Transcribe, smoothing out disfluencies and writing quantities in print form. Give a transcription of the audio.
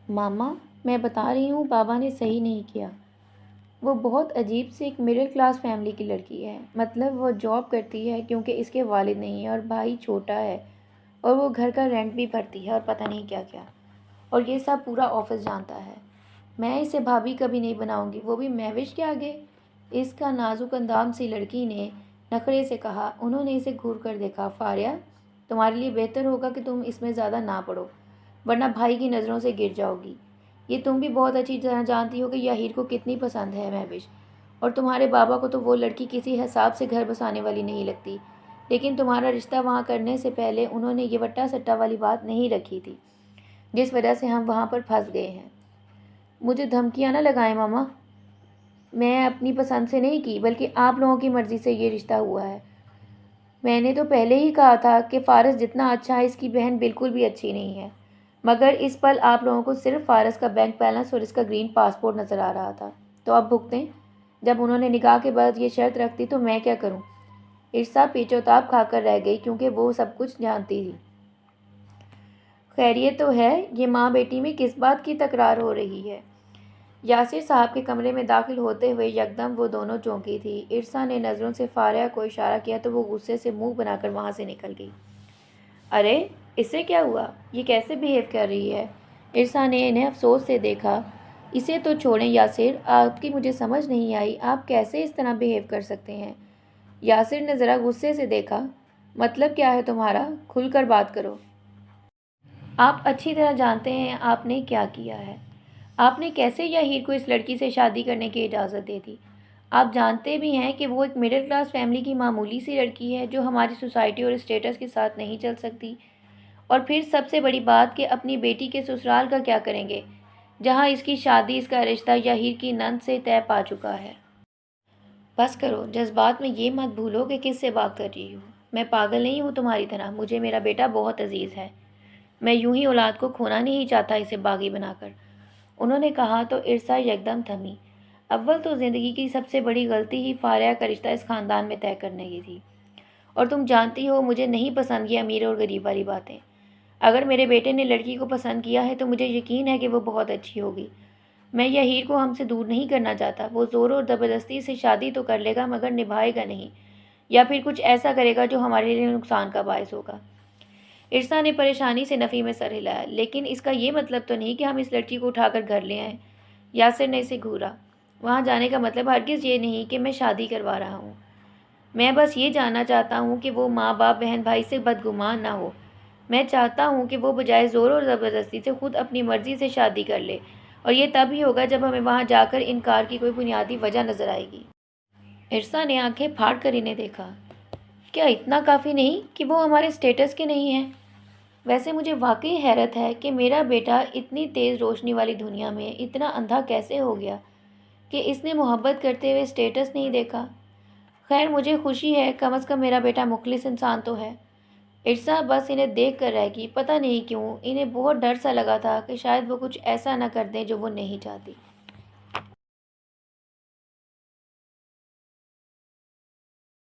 ماما، میں بتا رہی ہوں بابا نے صحیح نہیں کیا۔ وہ بہت عجیب سے ایک مڈل کلاس فیملی کی لڑکی ہے، مطلب وہ جاب کرتی ہے کیونکہ اس کے والد نہیں ہیں اور بھائی چھوٹا ہے، اور وہ گھر کا رینٹ بھی بھرتی ہے اور پتہ نہیں کیا کیا، اور یہ سب پورا آفس جانتا ہے۔ میں اسے بھابھی کبھی نہیں بناؤں گی، وہ بھی مہوش کے آگے۔ اس کا نازک اندام سی لڑکی نے نخرے سے کہا۔ انہوں نے اسے گھور کر دیکھا۔ فاریہ، تمہارے لیے بہتر ہوگا کہ تم اس میں زیادہ نہ پڑو، ورنہ بھائی کی نظروں سے گر جاؤ گی۔ یہ تم بھی بہت اچھی طرح جانتی ہو کہ یاہیر کو کتنی پسند ہے مہوش، اور تمہارے بابا کو تو وہ لڑکی کسی حساب سے گھر بسانے والی نہیں لگتی، لیکن تمہارا رشتہ وہاں کرنے سے پہلے انہوں نے یہ وٹا سٹا والی بات نہیں رکھی تھی، جس وجہ سے ہم وہاں پر پھنس گئے ہیں۔ مجھے دھمکیاں نہ لگائیں ماما، میں اپنی پسند سے نہیں کی، بلکہ آپ لوگوں کی مرضی سے یہ رشتہ ہوا ہے۔ میں نے تو پہلے ہی کہا تھا کہ فارس جتنا اچھا ہے اس کی بہن بالکل بھی اچھی نہیں ہے، مگر اس پل آپ لوگوں کو صرف فارس کا بینک بیلنس اور اس کا گرین پاسپورٹ نظر آ رہا تھا، تو اب بھگتیں۔ جب انہوں نے نکاح کے بعد یہ شرط رکھ دی تو میں کیا کروں؟ ارسا پیچو تاب کھا کر رہ گئی کیونکہ وہ سب کچھ جانتی تھی۔ خیریت تو ہے؟ یہ ماں بیٹی میں کس بات کی تکرار ہو رہی ہے؟ یاسر صاحب کے کمرے میں داخل ہوتے ہوئے یکدم وہ دونوں چونکی تھی۔ ارسا نے نظروں سے فاریہ کو اشارہ کیا تو وہ غصے سے منہ بنا کر وہاں سے نکل گئی۔ ارے، اس سے کیا ہوا؟ یہ کیسے بیہیو کر رہی ہے؟ ارسا نے انہیں افسوس سے دیکھا۔ اسے تو چھوڑیں یاسر، آپ کی مجھے سمجھ نہیں آئی، آپ کیسے اس طرح بیہیو کر سکتے ہیں؟ یاسر نے ذرا غصے سے دیکھا۔ مطلب کیا ہے تمہارا؟ کھل کر بات کرو۔ آپ اچھی طرح جانتے ہیں آپ نے کیا کیا ہے۔ آپ نے کیسے یاہیر کو اس لڑکی سے شادی کرنے کی اجازت دے دی؟ آپ جانتے بھی ہیں کہ وہ ایک مڈل کلاس فیملی کی معمولی سی لڑکی ہے جو ہماری سوسائٹی اور اسٹیٹس کے ساتھ نہیں چل سکتی، اور پھر سب سے بڑی بات کہ اپنی بیٹی کے سسرال کا کیا کریں گے، جہاں اس کی شادی، اس کا رشتہ یاہیر کی نند سے طے پا چکا ہے۔ بس کرو، جذبات میں یہ مت بھولو کہ کس سے بات کر رہی ہوں۔ میں پاگل نہیں ہوں تمہاری طرح، مجھے میرا بیٹا بہت عزیز ہے، میں یوں ہی اولاد کو کھونا نہیں چاہتا اسے باغی بنا کر، انہوں نے کہا تو ارسا یکدم تھمی۔ اول تو زندگی کی سب سے بڑی غلطی ہی فاریہ کا رشتہ اس خاندان میں طے کرنے کی تھی، اور تم جانتی ہو مجھے نہیں پسند یہ امیر اور غریب والی باتیں۔ اگر میرے بیٹے نے لڑکی کو پسند کیا ہے تو مجھے یقین ہے کہ وہ بہت اچھی ہوگی۔ میں یاہیر کو ہم سے دور نہیں کرنا چاہتا، وہ زور اور زبردستی سے شادی تو کر لے گا مگر نبھائے گا نہیں، یا پھر کچھ ایسا کرے گا جو ہمارے لیے نقصان کا باعث ہوگا۔ ارسا نے پریشانی سے نفی میں سر ہلایا۔ لیکن اس کا یہ مطلب تو نہیں کہ ہم اس لڑکی کو اٹھا کر گھر لے آئیں۔ یاسر نے اسے گھورا۔ وہاں جانے کا مطلب ہرگز یہ نہیں کہ میں شادی کروا رہا ہوں، میں بس یہ جاننا چاہتا ہوں کہ وہ ماں باپ بہن بھائی سے بدگمان نہ ہو۔ میں چاہتا ہوں کہ وہ بجائے زور اور زبردستی سے خود اپنی مرضی سے شادی کر لے، اور یہ تب ہی ہوگا جب ہمیں وہاں جا کر انکار کی کوئی بنیادی وجہ نظر آئے گی۔ ارسا نے آنکھیں پھاڑ کر انہیں دیکھا۔ کیا اتنا کافی نہیں کہ وہ ہمارے اسٹیٹس کے نہیں ہیں؟ ویسے مجھے واقعی حیرت ہے کہ میرا بیٹا اتنی تیز روشنی والی دنیا میں اتنا اندھا کیسے ہو گیا کہ اس نے محبت کرتے ہوئے اسٹیٹس نہیں دیکھا۔ خیر، مجھے خوشی ہے، کم از کم میرا بیٹا مخلص انسان تو ہے۔ ارسا بس انہیں دیکھ کر رہ گئی۔ پتہ نہیں کیوں انہیں بہت ڈر سا لگا تھا کہ شاید وہ کچھ ایسا نہ کر دیں جو وہ نہیں چاہتی۔